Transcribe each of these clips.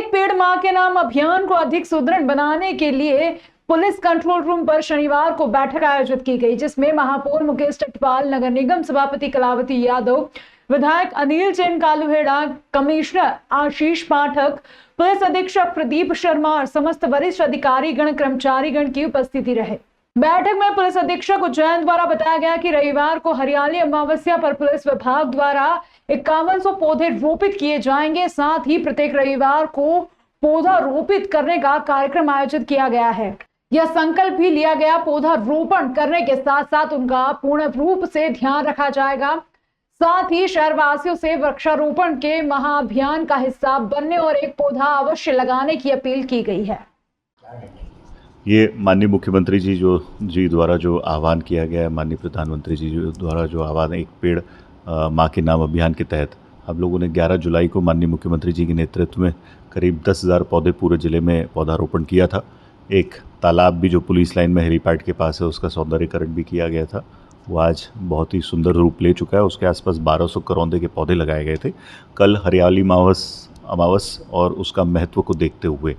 एक पेड़ मां के नाम अभियान को अधिक सुदृढ़ बनाने के लिए पुलिस कंट्रोल रूम पर शनिवार को बैठक आयोजित की गई, जिसमें महापौर मुकेश टटवाल, नगर निगम सभापति कलावती यादव, विधायक अनिल जैन कालूहेड़ा, कमिश्नर आशीष पाठक, पुलिस अधीक्षक प्रदीप शर्मा और समस्त वरिष्ठ अधिकारीगण कर्मचारीगण की उपस्थिति रहे। बैठक में पुलिस अधीक्षक उज्जैन द्वारा बताया गया कि रविवार को हरियाली अमावस्या पर पुलिस विभाग द्वारा 5100 पौधे रोपित किए जाएंगे। साथ ही प्रत्येक रविवार को पौधा रोपित करने का कार्यक्रम आयोजित किया गया है। यह संकल्प भी लिया गया, पौधा रोपण करने के साथ साथ उनका पूर्ण रूप से ध्यान रखा जाएगा। साथ ही शहरवासियों से वृक्षारोपण के महाअभियान का हिस्सा बनने और एक पौधा अवश्य लगाने की अपील की गई है। ये माननीय मुख्यमंत्री जी द्वारा जो आह्वान किया गया है, माननीय प्रधानमंत्री जी द्वारा जो आह्वान, एक पेड़ माँ के नाम अभियान के तहत हम लोगों ने 11 जुलाई को माननीय मुख्यमंत्री जी के नेतृत्व में करीब 10,000 पौधे पूरे ज़िले में पौधारोपण किया था। एक तालाब भी जो पुलिस लाइन में हेलीपैड के पास है, उसका सौंदर्यीकरण भी किया गया था। वो आज बहुत ही सुंदर रूप ले चुका है। उसके आसपास 1200 करौंदे के पौधे लगाए गए थे। कल हरियाली अमावस और उसका महत्व को देखते हुए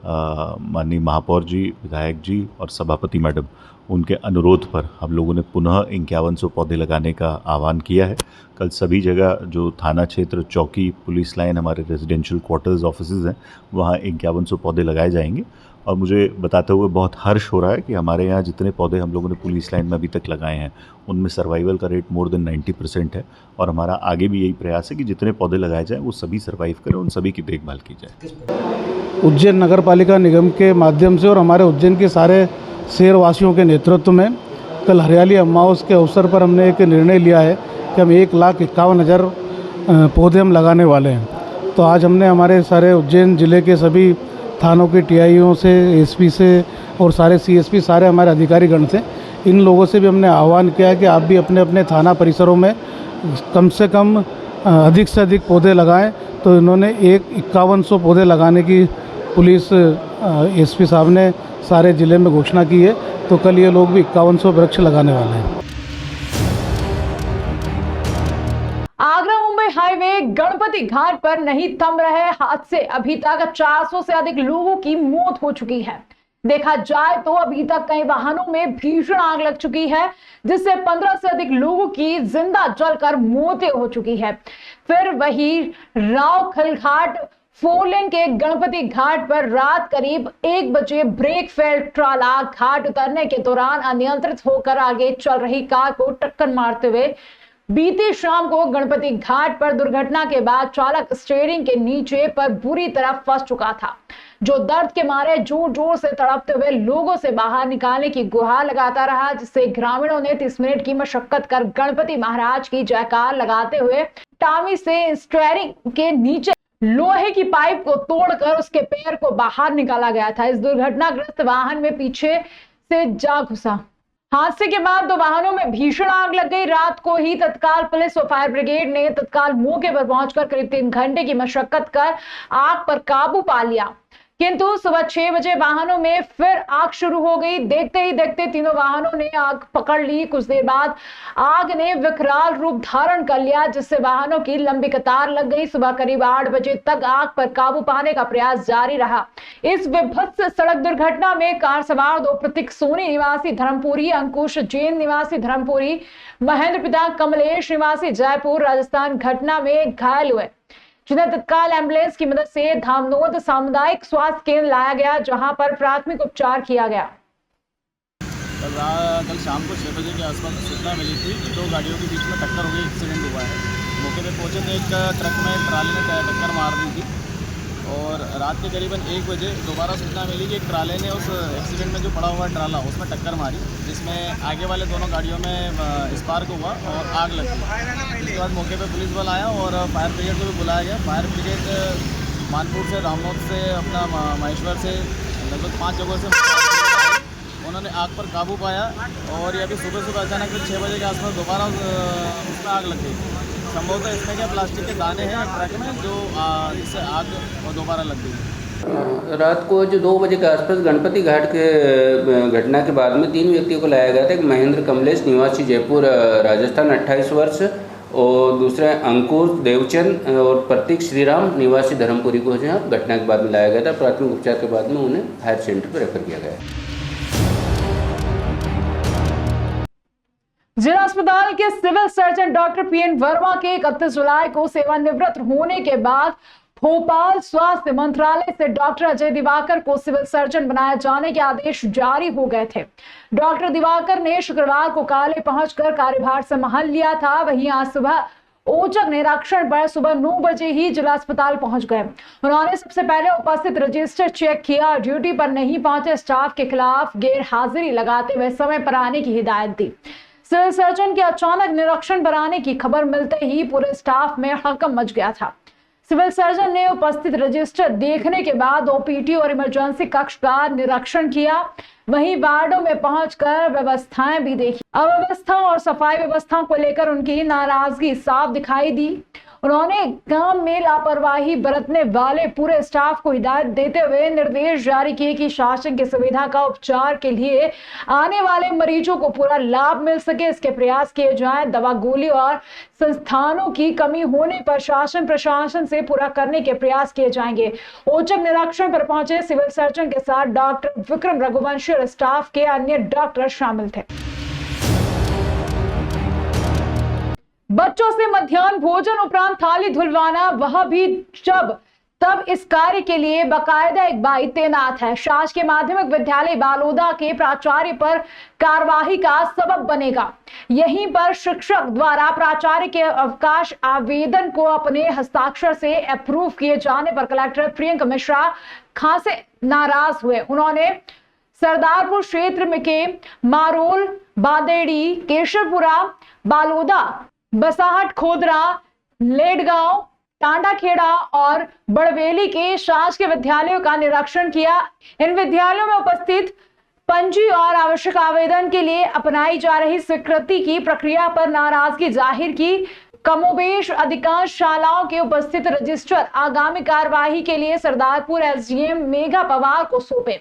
माननीय महापौर जी, विधायक जी और सभापति मैडम, उनके अनुरोध पर हम लोगों ने पुनः 5100 पौधे लगाने का आह्वान किया है। कल सभी जगह जो थाना क्षेत्र, चौकी, पुलिस लाइन, हमारे रेजिडेंशियल क्वार्टर्स, ऑफिसेज हैं, वहाँ 5100 पौधे लगाए जाएंगे। और मुझे बताते हुए बहुत हर्ष हो रहा है कि हमारे यहाँ जितने पौधे हम लोगों ने पुलिस लाइन में अभी तक लगाए हैं, उनमें सर्वाइवल का रेट मोर देन 90% है। और हमारा आगे भी यही प्रयास है कि जितने पौधे लगाए जाएँ वो सभी सर्वाइव करें, उन सभी की देखभाल की जाए। उज्जैन नगर पालिका निगम के माध्यम से और हमारे उज्जैन के सारे शहरवासियों के नेतृत्व में कल हरियाली अमावस के अवसर पर हमने एक निर्णय लिया है कि हम 1,51,000 पौधे हम लगाने वाले हैं। तो आज हमने हमारे सारे उज्जैन ज़िले के सभी थानों के टीआईओ से, एसपी से और सारे सीएसपी, सारे हमारे अधिकारीगण से, इन लोगों से भी हमने आह्वान किया है कि आप भी अपने अपने थाना परिसरों में कम से कम अधिक से अधिक पौधे लगाएं। तो इन्होंने 5100 पौधे लगाने की पुलिस एसपी साहब ने सारे ज़िले में घोषणा की है। तो कल ये लोग भी 5100 वृक्ष लगाने वाले हैं। आगरा मुंबई हाईवे गणपति घाट पर नहीं थम रहे हादसे। अभी तक 400 से अधिक लोगों की मौत हो चुकी है। देखा जाए तो अभी तक कई वाहनों में भीषण आग लग चुकी है, जिससे 15 से अधिक लोगों की जिंदा जलकर मौतें हो चुकी है। फिर वही रावखल घाट 4 लेन के गणपति घाट पर रात करीब 1 बजे ब्रेक फेल ट्राला घाट उतरने के दौरान अनियंत्रित होकर आगे चल रही कार को टक्कर मारते हुए बीती शाम को गणपति घाट पर दुर्घटना के बाद चालक स्टीयरिंग के नीचे पर बुरी तरह फंस चुका था, जो दर्द के मारे जोर जोर से तड़पते हुए लोगों से बाहर निकालने की गुहार लगाता रहा, जिससे ग्रामीणों ने 30 मिनट की मशक्कत कर गणपति महाराज की जयकार लगाते हुए टामी से स्टीयरिंग के नीचे लोहे की पाइप को तोड़कर उसके पैर को बाहर निकाला गया था। इस दुर्घटनाग्रस्त वाहन में पीछे से जा घुसा। हादसे के बाद 2 वाहनों में भीषण आग लग गई। रात को ही तत्काल पुलिस और फायर ब्रिगेड ने तत्काल मौके पर पहुंचकर करीब 3 घंटे की मशक्कत कर आग पर काबू पा लिया, किंतु सुबह 6 बजे वाहनों में फिर आग शुरू हो गई। देखते ही देखते तीनों वाहनों ने आग पकड़ ली। कुछ देर बाद आग ने विकराल रूप धारण कर लिया, जिससे वाहनों की लंबी कतार लग गई। सुबह करीब 8 बजे तक आग पर काबू पाने का प्रयास जारी रहा। इस विभत्स सड़क दुर्घटना में कार सवार 2 प्रतीक सोनी निवासी धर्मपुरी, अंकुश जैन निवासी धर्मपुरी, महेंद्र पिता कमलेश निवासी जयपुर राजस्थान घटना में घायल हुए, जिन्हें तत्काल एम्बुलेंस की मदद से धामनोद सामुदायिक स्वास्थ्य केंद्र लाया गया, जहां पर प्राथमिक उपचार किया गया। कल शाम को 6 बजे के आसपास सूचना मिली थी कि 2 गाड़ियों के बीच में टक्कर हो गई, एक्सीडेंट हुआ है। मौके पे पहुंचे तो एक ट्रक में ट्राले ने टक्कर मार दी थी और रात के करीबन 1 बजे दोबारा सूचना मिली कि एक ट्राले ने उस एक्सीडेंट में जो पड़ा हुआ ट्राला उसमें टक्कर मारी, जिसमें आगे वाले दोनों गाड़ियों में स्पार्क हुआ और आग लग गई। इसके बाद मौके पे पुलिस बल आया और फायर ब्रिगेड को भी बुलाया गया। फायर ब्रिगेड मानपुर से, रामनोद से, अपना महेश्वर से, लगभग 5 जगहों से उन्होंने आग पर काबू पाया। और ये अभी सुबह अचानक 6 बजे के आसपास दोबारा उसमें आग लग गई। संभवतः इसमें क्या प्लास्टिक के दाने हैं ट्रक में, जो इससे आग और दोबारा लग गई। रात को जो 2 बजे के आसपास गणपति घाट के घटना के बाद में 3 व्यक्तियों को लाया गया था। एक महेंद्र कमलेश निवासी जयपुर राजस्थान 28 वर्ष, और दूसरा अंकुर देवचंद और प्रतीक श्रीराम निवासी धर्मपुरी को जो है घटना के बाद में लाया गया था। प्राथमिक उपचार के बाद में उन्हें हायर सेंटर पर रेफर किया गया। जिला अस्पताल के civil surgeon doctor PN Verma के 31 जुलाई को सेवानिवृत्त होने के बाद भोपाल स्वास्थ्य मंत्रालय से डॉक्टर अजय दिवाकर को सिविल सर्जन बनाए जाने के आदेश जारी हो गए थे। डॉक्टर दिवाकर ने शुक्रवार को काले पहुंचकर कार्यभार संभाल लिया था। वहीं आज सुबह औचक निरीक्षण पर सुबह 9 बजे ही जिला अस्पताल पहुंच गए। उन्होंने सबसे पहले उपस्थित रजिस्टर चेक किया। ड्यूटी पर नहीं पहुंचे स्टाफ के खिलाफ गैर हाजिरी लगाते हुए समय पर आने की हिदायत दी। सिविल सर्जन के अचानक निरीक्षण पर आने की खबर मिलते ही पूरे स्टाफ में हड़कंप मच गया था। सिविल सर्जन ने उपस्थित रजिस्टर देखने के बाद ओपीडी और इमरजेंसी कक्ष का निरीक्षण किया। वहीं वार्डों में पहुंचकर व्यवस्थाएं भी देखी। अव्यवस्था और सफाई व्यवस्था को लेकर उनकी नाराजगी साफ दिखाई दी। उन्होंने काम में लापरवाही बरतने वाले पूरे स्टाफ को हिदायत देते हुए निर्देश जारी किए कि शासन की सुविधा का उपचार के लिए आने वाले मरीजों को पूरा लाभ मिल सके, इसके प्रयास किए जाएं। दवा गोली और संस्थानों की कमी होने पर शासन प्रशासन से पूरा करने के प्रयास किए जाएंगे। औचक निरीक्षण पर पहुंचे सिविल सर्जन के साथ डॉक्टर विक्रम रघुवंशी और स्टाफ के अन्य डॉक्टर शामिल थे। बच्चों से मध्याह्न भोजन उपरांत थाली धुलवाना, वह भी जब तब इस कार्य के लिए बाकायदा एक बाई तैनात है। शासकीय माध्यमिक विद्यालय बालोदा के प्राचार्य पर कार्यवाही का सबब बनेगा। यहीं पर शिक्षक द्वारा प्राचार्य के अवकाश आवेदन को अपने हस्ताक्षर से अप्रूव किए जाने पर कलेक्टर प्रियंका मिश्रा खासे नाराज हुए। उन्होंने सरदारपुर क्षेत्र में के मारोल, बादेड़ी, केशरपुरा, बालोदा, बसाहट, खोदरा, लेडगांव, टांडाखेड़ा और बड़वेली के शासकीय विद्यालयों का निरीक्षण किया। इन विद्यालयों में उपस्थित पंजी और आवश्यक आवेदन के लिए अपनाई जा रही स्वीकृति की प्रक्रिया पर नाराजगी जाहिर की। कमोबेश अधिकांश शालाओं के उपस्थित रजिस्टर आगामी कार्यवाही के लिए सरदारपुर एसडीएम मेघा पवार को सौंपे।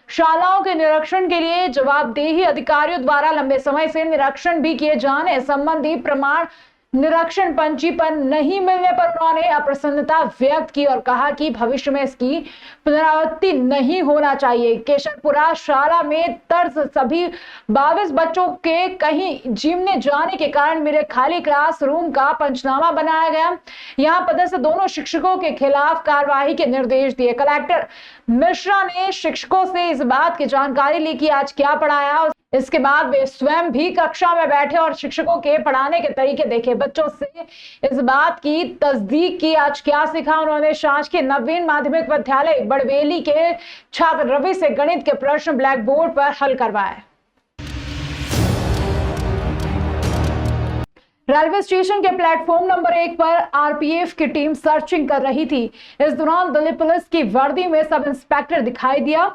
शालाओं के निरीक्षण के लिए जवाबदेही अधिकारियों द्वारा लंबे समय से निरीक्षण भी किए जाने संबंधी प्रमाण निरीक्षण पंची पर नहीं मिलने पर उन्होंने अप्रसन्नता व्यक्त की और कहा कि भविष्य में इसकी पुनरावृत्ति नहीं होना चाहिए। केशरपुरा शाला में तर्ज सभी 22 बच्चों के कहीं जिमने जाने के कारण मेरे खाली क्लासरूम का पंचनामा बनाया गया। यहाँ पदस्थ दोनों शिक्षकों के खिलाफ कार्रवाई के निर्देश दिए। कलेक्टर मिश्रा ने शिक्षकों से इस बात की जानकारी ली कि आज क्या पढ़ाया। इसके बाद वे स्वयं भी कक्षा में बैठे और शिक्षकों के पढ़ाने के तरीके देखे। बच्चों से इस बात की तस्दीक की आज क्या सीखा। उन्होंने शासकीय नवीन माध्यमिक विद्यालय बड़वेली के छात्र रवि से गणित के प्रश्न ब्लैक बोर्ड पर हल करवाए। रेलवे स्टेशन के प्लेटफॉर्म नंबर 1 पर आरपीएफ की टीम सर्चिंग कर रही थी। इस दौरान दिल्ली पुलिस की वर्दी में सब इंस्पेक्टर दिखाई दिया।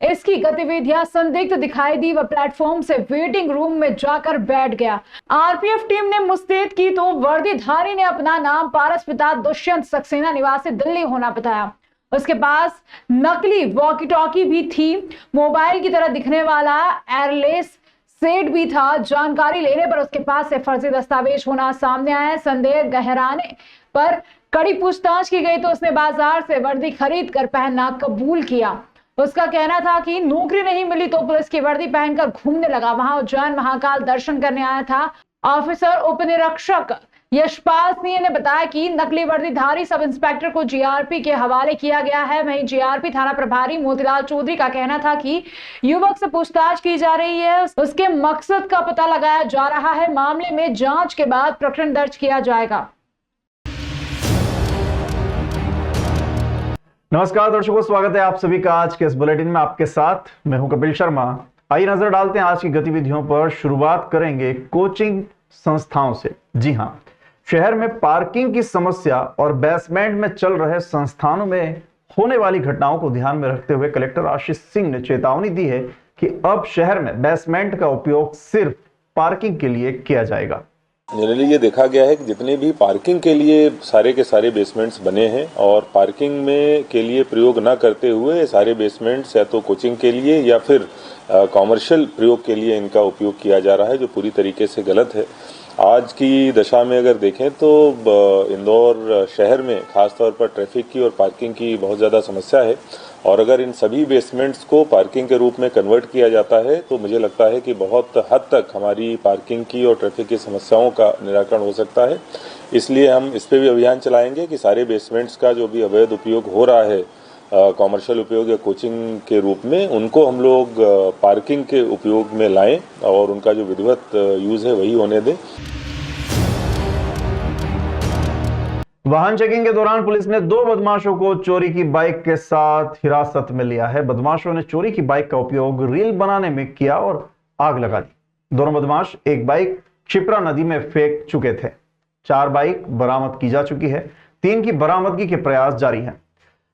इसकी गतिविधियां संदिग्ध दिखाई दी। वह प्लेटफॉर्म से वेटिंग रूम में जाकर बैठ गया। आरपीएफ टीम ने मुस्तैद की तो वर्दीधारी ने अपना नाम पारस पिता दुष्यंत सक्सेना निवासी दिल्ली होना बताया। उसके पास नकली वॉकी टॉकी भी थी। मोबाइल की तरह दिखने वाला एयरलेस सेट भी था। जानकारी लेने पर उसके पास से फर्जी दस्तावेज होना सामने आया। संदेह गहराने पर कड़ी पूछताछ की गई तो उसने बाजार से वर्दी खरीद कर पहनना कबूल किया। उसका कहना था कि नौकरी नहीं मिली तो पुलिस की वर्दी पहनकर घूमने लगा। वहां उज्जैन महाकाल दर्शन करने आया था। ऑफिसर उपनिरीक्षक यशपाल सिंह ने बताया कि नकली वर्दीधारी सब इंस्पेक्टर को जीआरपी के हवाले किया गया है। वहीं जीआरपी थाना प्रभारी मोतीलाल चौधरी का कहना था कि युवक से पूछताछ की जा रही है। उसके मकसद का पता लगाया जा रहा है। मामले में जांच के बाद प्रकरण दर्ज किया जाएगा। नमस्कार दर्शकों, स्वागत है आप सभी का आज के इस बुलेटिन में। आपके साथ मैं हूं कपिल शर्मा। आइए नजर डालते हैं आज की गतिविधियों पर। शुरुआत करेंगे कोचिंग संस्थाओं से। जी हां, शहर में पार्किंग की समस्या और बेसमेंट में चल रहे संस्थानों में होने वाली घटनाओं को ध्यान में रखते हुए कलेक्टर आशीष सिंह ने चेतावनी दी है कि अब शहर में बेसमेंट का उपयोग सिर्फ पार्किंग के लिए किया जाएगा। जनरली ये देखा गया है कि जितने भी पार्किंग के लिए सारे के सारे बेसमेंट्स बने हैं और पार्किंग में के लिए प्रयोग न करते हुए सारे बेसमेंट्स या तो कोचिंग के लिए या फिर कॉमर्शियल प्रयोग के लिए इनका उपयोग किया जा रहा है, जो पूरी तरीके से गलत है। आज की दशा में अगर देखें तो इंदौर शहर में खासतौर पर ट्रैफिक की और पार्किंग की बहुत ज़्यादा समस्या है और अगर इन सभी बेसमेंट्स को पार्किंग के रूप में कन्वर्ट किया जाता है तो मुझे लगता है कि बहुत हद तक हमारी पार्किंग की और ट्रैफिक की समस्याओं का निराकरण हो सकता है। इसलिए हम इस पर भी अभियान चलाएंगे कि सारे बेसमेंट्स का जो भी अवैध उपयोग हो रहा है कॉमर्शियल उपयोग या कोचिंग के रूप में, उनको हम लोग पार्किंग के उपयोग में लाएं और उनका जो विधिवत यूज़ है वही होने दें। वाहन चेकिंग के दौरान पुलिस ने 2 बदमाशों को चोरी की बाइक के साथ हिरासत में लिया है। बदमाशों ने चोरी की बाइक का उपयोग रील बनाने में किया और आग लगा दी। दोनों बदमाश एक बाइक क्षिप्रा नदी में फेंक चुके थे। 4 बाइक बरामद की जा चुकी है। 3 की बरामदगी के प्रयास जारी हैं।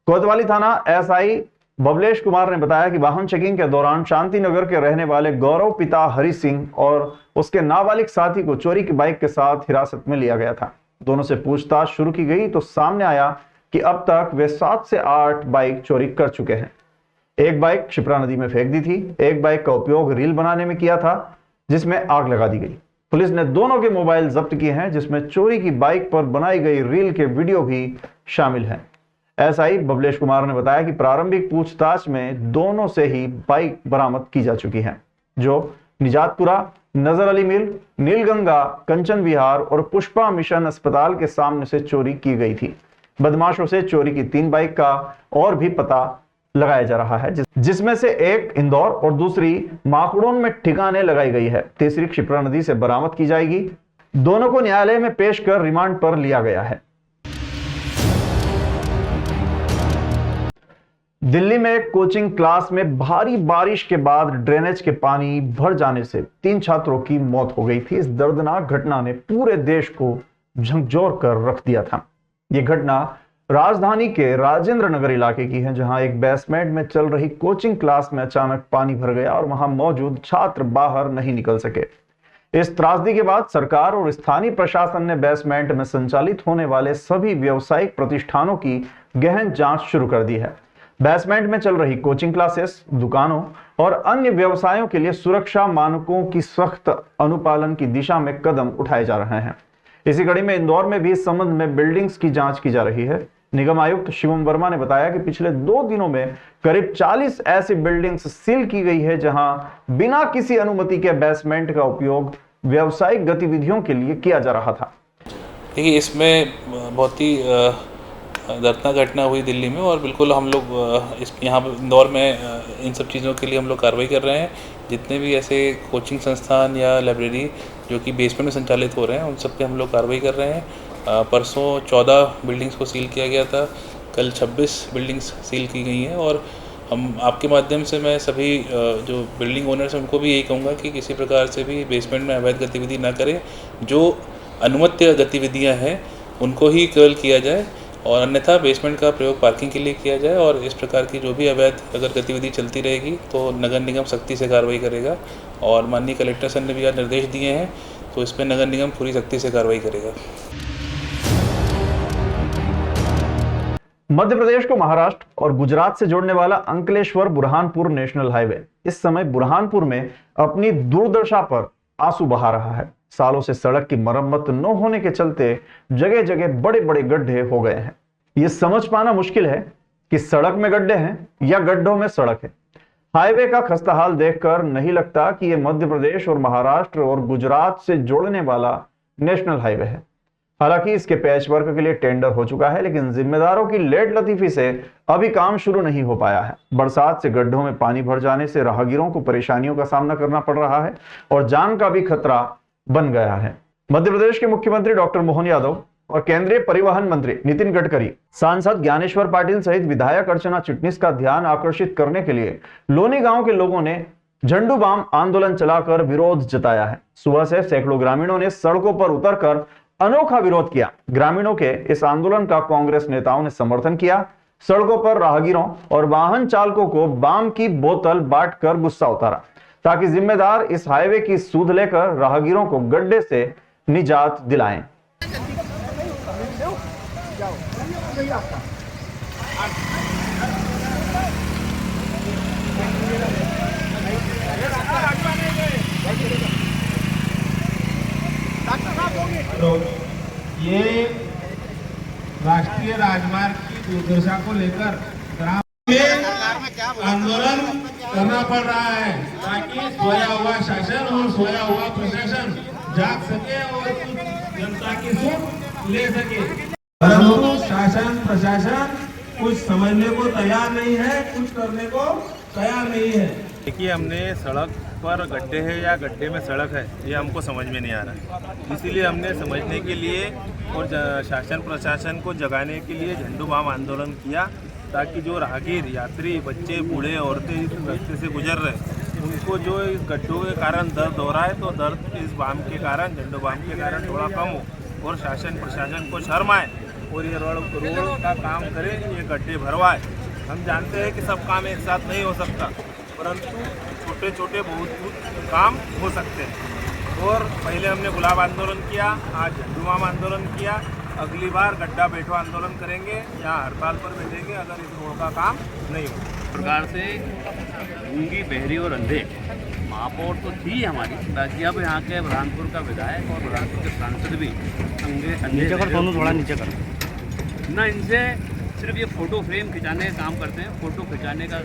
कोतवाली थाना एसआई बबलेश कुमार ने बताया कि वाहन चेकिंग के दौरान शांति नगर के रहने वाले गौरव पिता हरि सिंह और उसके नाबालिग साथी को चोरी की बाइक के साथ हिरासत में लिया गया था। दोनों से पूछताछ शुरू की गई तो सामने आया कि अब तक वे 7 से 8 बाइक चोरी कर चुके हैं। एक बाइक क्षिप्रा नदी में फेंक दी थी। एक बाइक का उपयोग रील बनाने में किया था जिसमें आग लगा दी गई। पुलिस ने दोनों के मोबाइल जब्त किए हैं जिसमें चोरी की बाइक पर बनाई गई रील के वीडियो भी शामिल हैं। एसआई बबलेश कुमार ने बताया कि प्रारंभिक पूछताछ में दोनों से ही बाइक बरामद की जा चुकी है जो निजातपुरा, नजर अली मिल, नीलगंगा, कंचन विहार और पुष्पा मिशन अस्पताल के सामने से चोरी की गई थी। बदमाशों से चोरी की 3 बाइक का और भी पता लगाया जा रहा है जिसमें से एक इंदौर और दूसरी माखुड़ोन में ठिकाने लगाई गई है। तीसरी क्षिप्रा नदी से बरामद की जाएगी। दोनों को न्यायालय में पेश कर रिमांड पर लिया गया है। दिल्ली में एक कोचिंग क्लास में भारी बारिश के बाद ड्रेनेज के पानी भर जाने से 3 छात्रों की मौत हो गई थी। इस दर्दनाक घटना ने पूरे देश को झकझोर कर रख दिया था। यह घटना राजधानी के राजेंद्र नगर इलाके की है जहां एक बेसमेंट में चल रही कोचिंग क्लास में अचानक पानी भर गया और वहां मौजूद छात्र बाहर नहीं निकल सके। इस त्रासदी के बाद सरकार और स्थानीय प्रशासन ने बेसमेंट में संचालित होने वाले सभी व्यावसायिक प्रतिष्ठानों की गहन जांच शुरू कर दी है। बेसमेंट में चल रही कोचिंग क्लासेस, दुकानों और अन्य व्यवसायों के लिए सुरक्षा मानकों की सख्त अनुपालन की दिशा में कदम उठाए जा रहे हैं। इसी कड़ी में इंदौर में भी इस संबंध में बिल्डिंग्स की जांच की जा रही है। निगम आयुक्त शिवम वर्मा ने बताया कि पिछले 2 दिनों में करीब 40 ऐसी बिल्डिंग्स सील की गई है जहां बिना किसी अनुमति के बेसमेंट का उपयोग व्यावसायिक गतिविधियों के लिए किया जा रहा था। देखिए, इसमें बहुत ही दर्दनाक घटना हुई दिल्ली में और बिल्कुल हम लोग यहाँ इंदौर में इन सब चीज़ों के लिए हम लोग कार्रवाई कर रहे हैं। जितने भी ऐसे कोचिंग संस्थान या लाइब्रेरी जो कि बेसमेंट में संचालित हो रहे हैं उन सब पे हम लोग कार्रवाई कर रहे हैं। परसों 14 बिल्डिंग्स को सील किया गया था, कल 26 बिल्डिंग्स सील की गई हैं और हम आपके माध्यम से मैं सभी जो बिल्डिंग ओनर्स हैं उनको भी यही कहूँगा कि किसी प्रकार से भी बेसमेंट में अवैध गतिविधि ना करें। जो अनुमत्य गतिविधियाँ हैं उनको ही केवल किया जाए और अन्यथा बेसमेंट का प्रयोग पार्किंग के लिए किया जाए और इस प्रकार की जो भी अवैध अगर गतिविधि चलती रहेगी तो नगर निगम सख्ती से कार्रवाई करेगा और माननीय कलेक्टर सर ने भी आज निर्देश दिए हैं तो इस पर नगर निगम पूरी सख्ती से कार्रवाई करेगा। मध्य प्रदेश को महाराष्ट्र और गुजरात से जोड़ने वाला अंकलेश्वर बुरहानपुर नेशनल हाईवे इस समय बुरहानपुर में अपनी दुर्दशा पर आंसू बहा रहा है। सालों से सड़क की मरम्मत न होने के चलते जगह जगह बड़े बड़े गड्ढे हो गए हैं। यह समझ पाना मुश्किल है कि सड़क में गड्ढे हैं या गड्ढों में सड़क है। हाईवे का खस्ता हाल देखकर नहीं लगता कि यह मध्य प्रदेश और महाराष्ट्र और गुजरात से जोड़ने वाला नेशनल हाईवे है। हालांकि इसके पैच वर्क के लिए टेंडर हो चुका है लेकिन जिम्मेदारों की लेट लतीफी से अभी काम शुरू नहीं हो पाया है। बरसात से गड्ढों में पानी भर जाने से राहगीरों को परेशानियों का सामना करना पड़ रहा है और जान का भी खतरा बन गया है। मध्य प्रदेश के मुख्यमंत्री डॉक्टर मोहन यादव और केंद्रीय परिवहन मंत्री नितिन गडकरी, सांसद ज्ञानेश्वर पाटिल सहित विधायक अर्चना चिटनिस का ध्यान आकर्षित करने के लिए लोनी गांव के लोगों ने झंडू बाम आंदोलन चलाकर विरोध जताया है। सुबह से सैकड़ों ग्रामीणों ने सड़कों पर उतरकर अनोखा विरोध किया। ग्रामीणों के इस आंदोलन का कांग्रेस नेताओं ने समर्थन किया। सड़कों पर राहगीरों और वाहन चालकों को बाम की बोतल बांटकर गुस्सा उतारा ताकि जिम्मेदार इस हाईवे की सूद लेकर राहगीरों को गड्ढे से निजात दिलाएं। तो ये राष्ट्रीय राजमार्ग की दुर्दशा को लेकर ग्राम में आंदोलन करना पड़ रहा है ताकि सोया हुआ शासन और सोया हुआ प्रशासन जाग सके और कुछ जनता की सुख ले सके, परंतु शासन प्रशासन कुछ समझने को तैयार नहीं है, कुछ करने को तैयार नहीं है। देखिए, हमने सड़क पर गड्ढे है या गड्ढे में सड़क है, ये हमको समझ में नहीं आ रहा है। इसीलिए हमने समझने के लिए और शासन प्रशासन को जगाने के लिए झंडू बाम आंदोलन किया, ताकि जो राहगीर यात्री बच्चे बूढ़े औरतें इस रास्ते से गुजर रहे उनको जो इस गड्ढों के कारण दर्द हो रहा है, तो दर्द इस बाम के कारण, झंडू बाम के कारण थोड़ा कम हो और शासन प्रशासन को शर्म आए और ये रोड का काम करे, ये गड्ढे भरवाए। हम जानते हैं कि सब काम एक साथ नहीं हो सकता, परंतु छोटे छोटे बहुत काम हो सकते हैं। और पहले हमने गुलाब आंदोलन किया, आज झंडू बाम आंदोलन किया, अगली बार गड्ढा बैठो आंदोलन करेंगे या हड़ताल पर बैठेंगे अगर इस रोड का काम नहीं हो। प्रकार से गूंगी, बहरी और अंधे महापौर तो थी हमारी, बाकी अब यहाँ के बुरहानपुर का विधायक और बुरहानपुर के सांसद भी ना, इनसे सिर्फ ये फ़ोटो फ्रेम खिंचाने का काम करते हैं। फ़ोटो खिंचाने का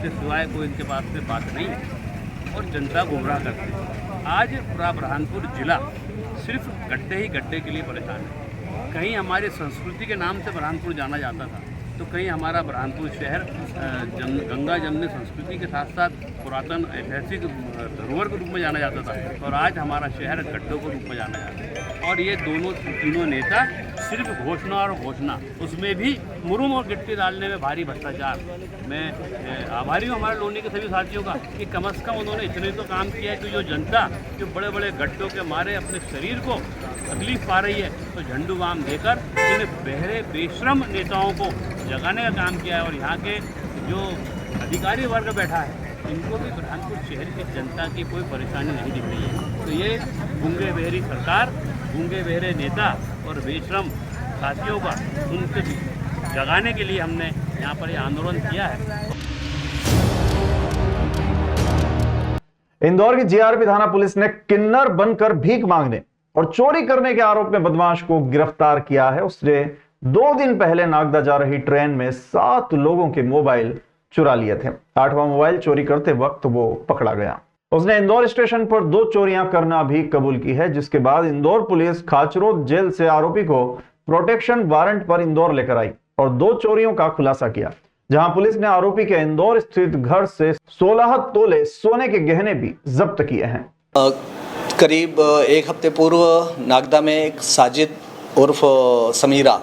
से सिवाय कोई इनके पास से बात नहीं है और जनता गुमराह करते हैं। आज पूरा बुरहानपुर जिला सिर्फ गड्ढे ही गड्ढे के लिए परेशान है। कहीं हमारी संस्कृति के नाम से बुरहानपुर जाना जाता था, तो कहीं हमारा बुरहानपुर शहर गंगा जमने संस्कृति के साथ साथ पुरातन ऐतिहासिक धरोहर के रूप में जाना जाता था, और आज हमारा शहर गड्ढों के रूप में जाना जाता है। और ये तीनों नेता सिर्फ घोषणा और घोषणा, उसमें भी मुरुम और गिट्टी डालने में भारी भ्रष्टाचार। मैं आभारी हूँ हमारे लोनी के सभी साथियों का कि कम से कम उन्होंने इतने तो काम किया है कि जो जनता जो बड़े बड़े गड्ढों के मारे अपने शरीर को तकलीफ पा रही है, तो झंडू बाम देकर इन बहरे बेशरम नेताओं को जगाने का काम किया है। और यहाँ के जो अधिकारी वर्ग बैठा है, इनको भी बुरहानपुर शहर की जनता की कोई परेशानी नहीं दिख रही है। तो ये गूंगे बहरी सरकार, गूंगे बहरे नेता और बेशरम साथियों का उनके जगाने के लिए हमने यहाँ पर ये आंदोलन किया है। इंदौर की जीआरपी थाना पुलिस ने किन्नर बनकर भीख मांगने और चोरी करने के आरोप में बदमाश को गिरफ्तार किया है। उसने 2 दिन पहले नागदा जा रही ट्रेन में 7 लोगों के मोबाइल चुरा लिए थे। 8वां मोबाइल चोरी करते वक्त वो पकड़ा गया। उसने इंदौर स्टेशन पर 2 चोरियां करना भी कबूल की है, जिसके बाद इंदौर पुलिस खाचरोद जेल से आरोपी को प्रोटेक्शन वारंट पर इंदौर लेकर आई और 2 चोरियों का खुलासा किया, जहां पुलिस ने आरोपी के इंदौर स्थित घर से 16 तोले सोने के गहने भी जब्त किए हैं। करीब 1 हफ्ते पूर्व नागदा में एक साजिद उर्फ समीरा,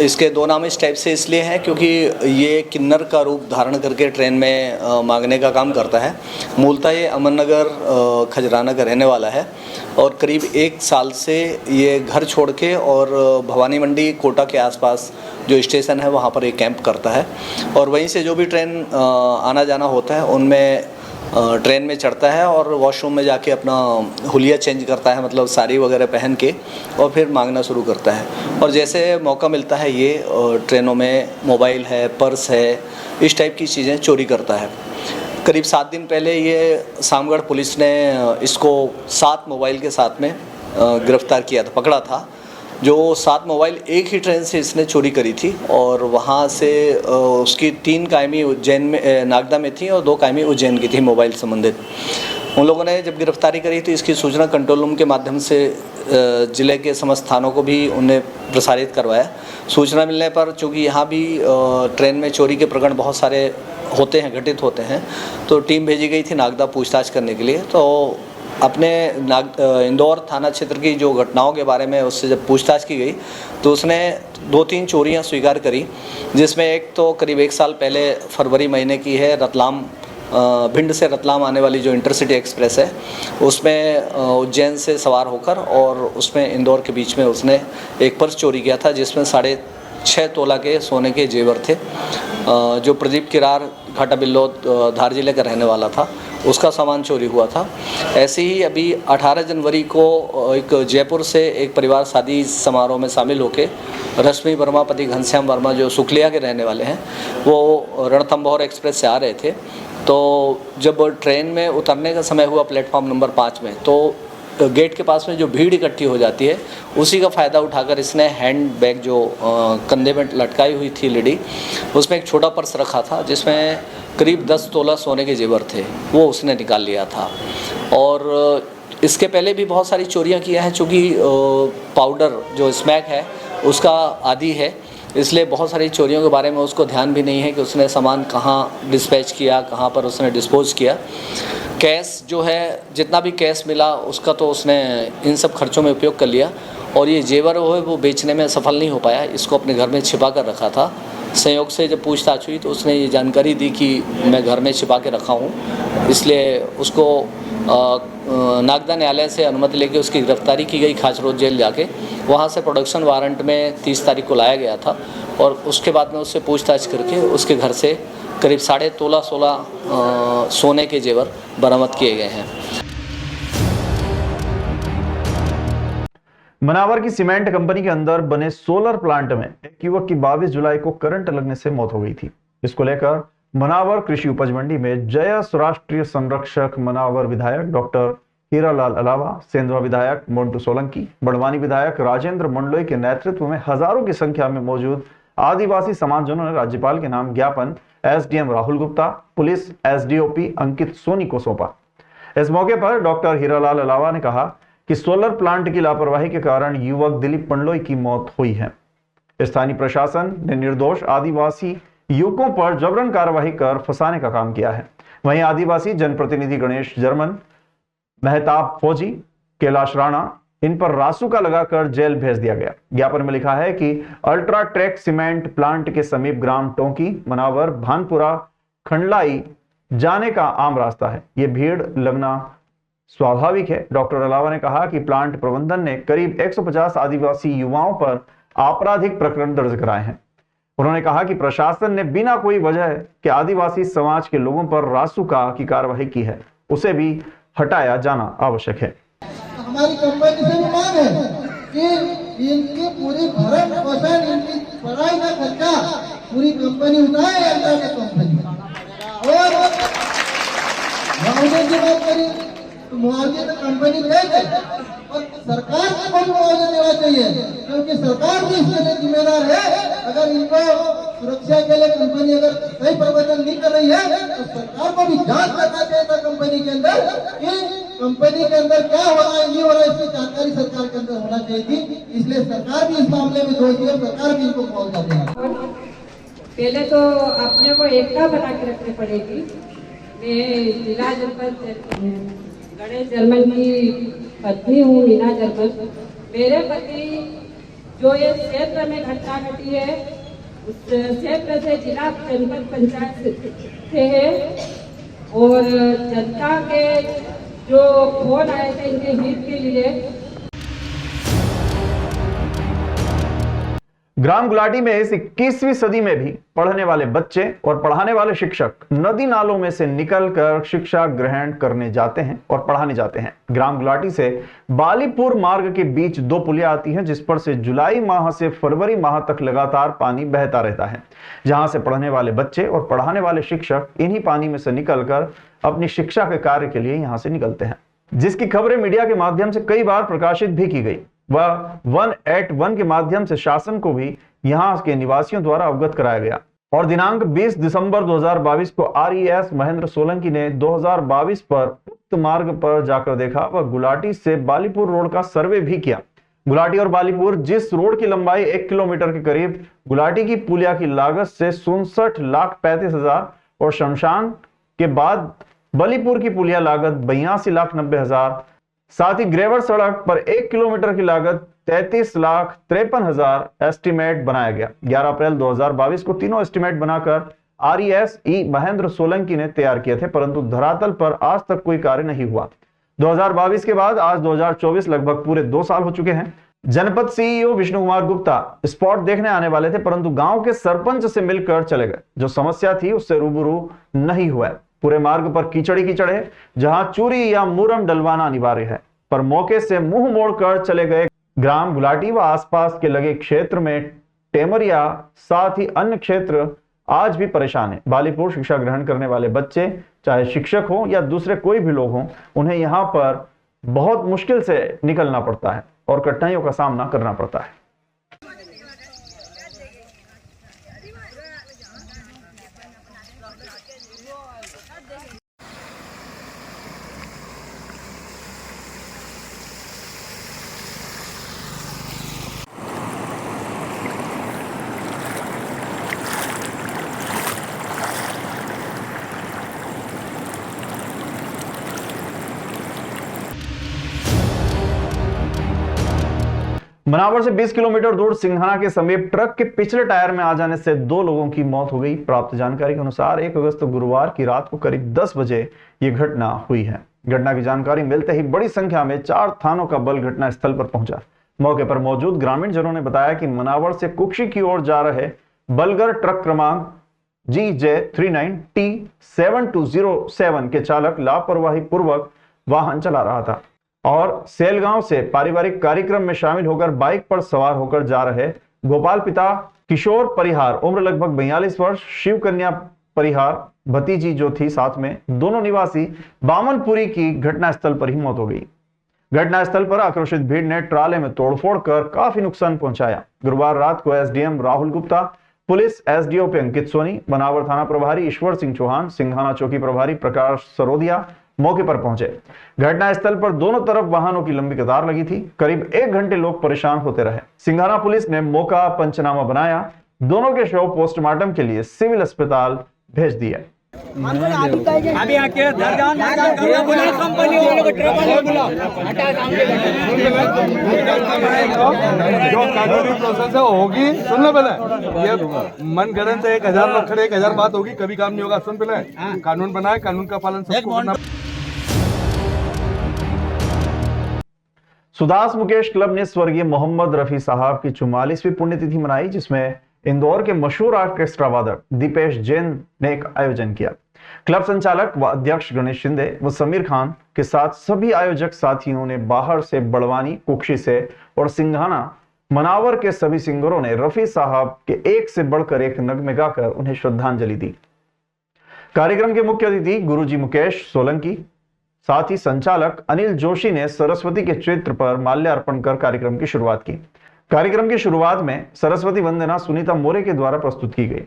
इसके 2 नाम इस टाइप से इसलिए हैं क्योंकि ये किन्नर का रूप धारण करके ट्रेन में मांगने का काम करता है। मूलतः ये अमरनगर खजराना का रहने वाला है और करीब 1 साल से ये घर छोड़ के और भवानी मंडी कोटा के आसपास जो स्टेशन है वहाँ पर एक कैंप करता है और वहीं से जो भी ट्रेन आना जाना होता है उनमें ट्रेन में चढ़ता है और वॉशरूम में जाके अपना हुलिया चेंज करता है, मतलब साड़ी वगैरह पहन के, और फिर मांगना शुरू करता है। और जैसे मौका मिलता है ये ट्रेनों में मोबाइल है, पर्स है, इस टाइप की चीज़ें चोरी करता है। करीब 7 दिन पहले ये सामगढ़ पुलिस ने इसको 7 मोबाइल के साथ में गिरफ्तार किया था, पकड़ा था। जो 7 मोबाइल एक ही ट्रेन से इसने चोरी करी थी और वहाँ से उसकी 3 कायमी उज्जैन में नागदा में थी और 2 कायमी उज्जैन की थी मोबाइल संबंधित। उन लोगों ने जब गिरफ्तारी करी तो इसकी सूचना कंट्रोल रूम के माध्यम से ज़िले के समस्त थानों को भी उन्हें प्रसारित करवाया। सूचना मिलने पर चूँकि यहाँ भी ट्रेन में चोरी के प्रकरण बहुत सारे होते हैं, घटित होते हैं, तो टीम भेजी गई थी नागदा पूछताछ करने के लिए। तो अपने इंदौर थाना क्षेत्र की जो घटनाओं के बारे में उससे जब पूछताछ की गई तो उसने 2-3 चोरियां स्वीकार करी, जिसमें एक तो करीब 1 साल पहले फरवरी महीने की है। रतलाम भिंड से रतलाम आने वाली जो इंटरसिटी एक्सप्रेस है उसमें उज्जैन से सवार होकर और उसमें इंदौर के बीच में उसने एक पर्स चोरी किया था, जिसमें 6.5 तोला के सोने के जेवर थे। जो प्रदीप किरार घाटा बिल्लोद धार जिले का रहने वाला था, उसका सामान चोरी हुआ था। ऐसे ही अभी 18 जनवरी को एक जयपुर से एक परिवार शादी समारोह में शामिल होकर रश्मि वर्मा पति घनश्याम वर्मा जो सुखलिया के रहने वाले हैं, वो रणथंभौर एक्सप्रेस से आ रहे थे। तो जब ट्रेन में उतरने का समय हुआ प्लेटफॉर्म नंबर 5 में, तो गेट के पास में जो भीड़ इकट्ठी हो जाती है उसी का फ़ायदा उठाकर इसने हैंड बैग जो कंधे में लटकाई हुई थी लेडी, उसमें एक छोटा पर्स रखा था जिसमें करीब 10 तोला सोने के जेवर थे, वो उसने निकाल लिया था। और इसके पहले भी बहुत सारी चोरियां किया है, चूँकि पाउडर जो स्मैक है उसका आदी है, इसलिए बहुत सारी चोरियों के बारे में उसको ध्यान भी नहीं है कि उसने सामान कहाँ डिस्पैच किया, कहाँ पर उसने डिस्पोज किया। कैश जो है, जितना भी कैश मिला उसका तो उसने इन सब खर्चों में उपयोग कर लिया, और ये जेवर वो बेचने में सफल नहीं हो पाया, इसको अपने घर में छिपा कर रखा था। संयोग से जब पूछताछ हुई तो उसने ये जानकारी दी कि मैं घर में छिपा के रखा हूँ, इसलिए उसको नागदा न्यायालय से अनुमति लेके उसकी गिरफ्तारी की गई खाचरोद जेल जाके। वहाँ से प्रोडक्शन वारंट में 30 तारीख को लाया गया था, और उसके बाद में उससे पूछताछ करके उसके घर से करीब 13.5 तोला सोने के जेवर बरामद किए गए हैं। मनावर की सीमेंट कंपनी के अंदर बने सोलर प्लांट में एक युवक की 22 जुलाई को करंट लगने से मौत हो गई थी। इसको लेकर मनावर कृषि उपज मंडी में जयस राष्ट्रीय संरक्षक, मनावर विधायक डॉक्टर हीरालाल अलावा, सेंधवा विधायक मोन्टू सोलंकी, बड़वानी विधायक राजेंद्र मंडलोई के नेतृत्व में हजारों की संख्या में मौजूद आदिवासी समाजजनों ने राज्यपाल के नाम ज्ञापन SDM Rahul Gupta, police SDOP Ankit Soni को सौंपा। इस मौके पर डॉक्टर हीरालाल अलावा ने कहा कि सोलर प्लांट की लापरवाही के कारण युवक दिलीप मंडलोई की मौत हुई है। स्थानीय प्रशासन ने निर्दोष आदिवासी युवकों पर जबरन कार्रवाई कर फंसाने का काम किया है। वहीं आदिवासी जनप्रतिनिधि गणेश जर्मन, मेहताब फौजी, कैलाश राणा, इन पर रासुका लगाकर जेल भेज दिया गया। ज्ञापन में लिखा है कि अल्ट्राटेक सीमेंट प्लांट के समीप ग्राम टोंकी, मनावर, भानपुरा, खंडलाई जाने का आम रास्ता है। ये भीड़ लगना स्वाभाविक है। डॉक्टर अलावा ने कहा कि प्लांट प्रबंधन ने करीब 150 आदिवासी युवाओं पर आपराधिक प्रकरण दर्ज कराए हैं। उन्होंने कहा कि प्रशासन ने बिना कोई वजह के आदिवासी समाज के लोगों पर रासुका की कार्रवाई की है, उसे भी हटाया जाना आवश्यक है। हमारी कंपनी से मांग है कि इनकी पूरी भरण पोषण, इनकी पढ़ाई का खर्चा पूरी कंपनी उठाए, अंदर कंपनी। और मुआवजे की बात करी तो मुआवजे तो कंपनी देगी, और सरकार को भी मुआवजा देना चाहिए, क्योंकि सरकार भी इसके लिए जिम्मेदार है। अगर इनको सुरक्षा के लिए कंपनी अगर सही प्रबंधन नहीं कर रही है तो सरकार को भी जांच करना चाहिए था कंपनी के अंदर कि कंपनी के अंदर क्या हो रहा है, नहीं हो रहा है, इसकी जानकारी सरकार के अंदर होना चाहिए थी। इसलिए सरकार भी इस मामले में दोषी है, सरकार भी इनको मुआवजा देना। पहले तो अपने को एकता बना के रखनी पड़ेगी। मैं जिला जनपद गणेश जर्मन की पत्नी हूँ, मीना जर्मन। मेरे पति जो ये क्षेत्र में घटना घटी है उस क्षेत्र से जिला जनपद पंचायत से है, और जनता के जो फोन आए थे इनके हित के लिए। ग्राम गुलाटी में इस 21वीं सदी में भी पढ़ने वाले बच्चे और पढ़ाने वाले शिक्षक नदी नालों में से निकलकर शिक्षा ग्रहण करने जाते हैं और पढ़ाने जाते हैं। ग्राम गुलाटी से बालीपुर मार्ग के बीच 2 पुलियां आती हैं, जिस पर से जुलाई माह से फरवरी माह तक लगातार पानी बहता रहता है, जहां से पढ़ने वाले बच्चे और पढ़ाने वाले शिक्षक इन्हीं पानी में से निकलकर अपनी शिक्षा के कार्य के लिए यहां से निकलते हैं, जिसकी खबरें मीडिया के माध्यम से कई बार प्रकाशित भी की गई। वह 181 के माध्यम से शासन को भी यहां के निवासियों द्वारा अवगत कराया गया, और दिनांक 20 दिसंबर 2022 को RES महेंद्र सोलंकी ने 2022 पर उक्त मार्ग पर जाकर देखा। वह गुलाटी से बालीपुर रोड का सर्वे भी किया। गुलाटी और बालीपुर जिस रोड की लंबाई 1 किलोमीटर के करीब, गुलाटी की पुलिया की लागत से 67,35,000 और शमशान के बाद बालीपुर की पुलिया लागत 82,90,000। साथ ही ग्रेवर सड़क पर 1 किलोमीटर की लागत 33,53,000 एस्टीमेट बनाया गया। 11 अप्रैल 2022 को तीनों एस्टीमेट बनाकर RES महेंद्र सोलंकी ने तैयार किए थे, परंतु धरातल पर आज तक कोई कार्य नहीं हुआ। 2022 के बाद आज 2024 लगभग पूरे 2 साल हो चुके हैं। जनपद CEO विष्णु कुमार गुप्ता स्पॉट देखने आने वाले थे, परंतु गांव के सरपंच से मिलकर चले गए। जो समस्या थी उससे रूबरू नहीं हुआ। पूरे मार्ग पर कीचड़ ही कीचड़ है, जहां चूरी या मुरम डलवाना अनिवार्य है, पर मौके से मुंह मोड़कर चले गए। ग्राम गुलाटी व आसपास के लगे क्षेत्र में टेमरिया साथ ही अन्य क्षेत्र आज भी परेशान है। बालीपुर शिक्षा ग्रहण करने वाले बच्चे, चाहे शिक्षक हो या दूसरे कोई भी लोग हों, उन्हें यहाँ पर बहुत मुश्किल से निकलना पड़ता है और कठिनाइयों का सामना करना पड़ता है। मनावर से 20 किलोमीटर दूर सिंघाना के समीप ट्रक के पिछले टायर में आ जाने से 2 लोगों की मौत हो गई। प्राप्त जानकारी के अनुसार 1 अगस्त गुरुवार की रात को करीब 10 बजे ये घटना हुई है। घटना की जानकारी मिलते ही बड़ी संख्या में 4 थानों का बल घटना स्थल पर पहुंचा। मौके पर मौजूद ग्रामीण जनों ने बताया कि मनावर से कुक्षी की ओर जा रहे बलगर ट्रक क्रमांक GJ39T7207 के चालक लापरवाही पूर्वक वाहन चला रहा था और सेलगांव से पारिवारिक कार्यक्रम में शामिल होकर बाइक पर सवार होकर जा रहे गोपाल पिता किशोर परिहार उम्र लगभग 42 वर्ष, शिव कन्या परिहार भतीजी जो थी साथ में, दोनों निवासी बामनपुरी की घटनास्थल पर ही मौत हो गई। घटनास्थल पर आक्रोशित भीड़ ने ट्राले में तोड़फोड़ कर काफी नुकसान पहुंचाया। गुरुवार रात को SDM Rahul Gupta, police SDOP Ankit Soni, Banawar थाना प्रभारी ईश्वर सिंह चौहान, सिंघाना चौकी प्रभारी प्रकाश सरोदिया मौके पर पहुंचे। घटनास्थल पर दोनों तरफ वाहनों की लंबी कतार लगी थी। करीब 1 घंटे लोग परेशान होते रहे। सिंघाना पुलिस ने मौका पंचनामा बनाया। दोनों के शव पोस्टमार्टम के लिए सिविल अस्पताल भेज दिए। अभी आके कंपनी वालों को ट्रक वालों को बुलाओ। जो कानूनी प्रोसेस है होगी, सुन लो पहले, ये मन गणन से 1000 लोग खड़े 1000 बात होगी, कभी काम नहीं होगा। सुन पहले, कानून बनाए, कानून का पालन सबको करना। सुदास मुकेश क्लब ने स्वर्गीय मोहम्मद रफी साहब की 44वीं पुण्यतिथि मनाई, जिसमें इंदौर के मशहूर ऑर्केस्ट्रा वादक दीपेश जैन ने एक आयोजन किया। क्लब संचालक व अध्यक्ष गणेश शिंदे व समीर खान के साथ सभी आयोजक साथियों ने बाहर से बड़वानी, कुक्षी से और सिंघाना मनावर के सभी सिंगरों ने रफी साहब के एक से बढ़कर एक नगमे गाकर उन्हें श्रद्धांजलि दी। कार्यक्रम के मुख्य अतिथि गुरुजी मुकेश सोलंकी, साथ ही संचालक अनिल जोशी ने सरस्वती के चित्र पर माल्यार्पण कर कार्यक्रम की शुरुआत की। कार्यक्रम की शुरुआत में सरस्वती वंदना सुनीता मोरे के द्वारा प्रस्तुत की गई।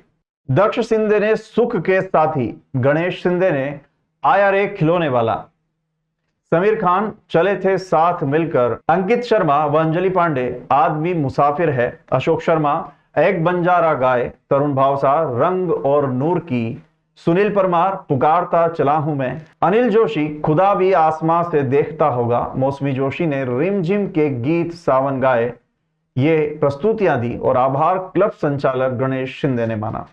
दक्ष सिंधे ने सुख के साथी, गणेश सिंधे ने आया रे खिलौने वाला, समीर खान चले थे साथ मिलकर, अंकित शर्मा व अंजलि पांडे आदमी मुसाफिर है, अशोक शर्मा एक बंजारा गाय, तरुण भावसा रंग और नूर की, सुनील परमार पुकारता चला हूं मैं, अनिल जोशी खुदा भी आसमां से देखता होगा, मौसमी जोशी ने रिमझिम के गीत सावन गाए। ये प्रस्तुतियां दी और आभार क्लब संचालक गणेश शिंदे ने माना।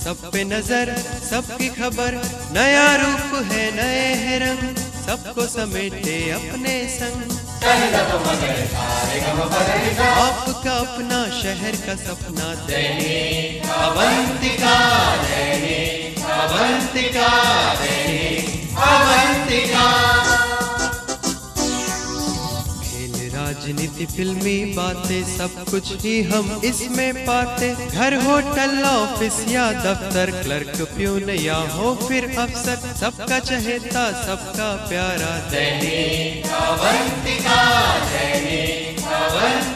सब पे नजर, सबकी खबर, नया रूप है नए है रंग, सबको समेटे अपने संग। आपका अपना शहर का सपना दैनिक अवंतिका, दैनिक अवंतिका, दैनिक अवंतिका। खेल, राजनीति, फिल्मी बातें, सब कुछ ही हम इसमें पाते। घर, होटल, ऑफिस या दफ्तर, क्लर्क, प्यून या हो फिर अफसर, सबका चहेता, सबका प्यारा दैनिक अवंतिका, दैनिक अवंतिका।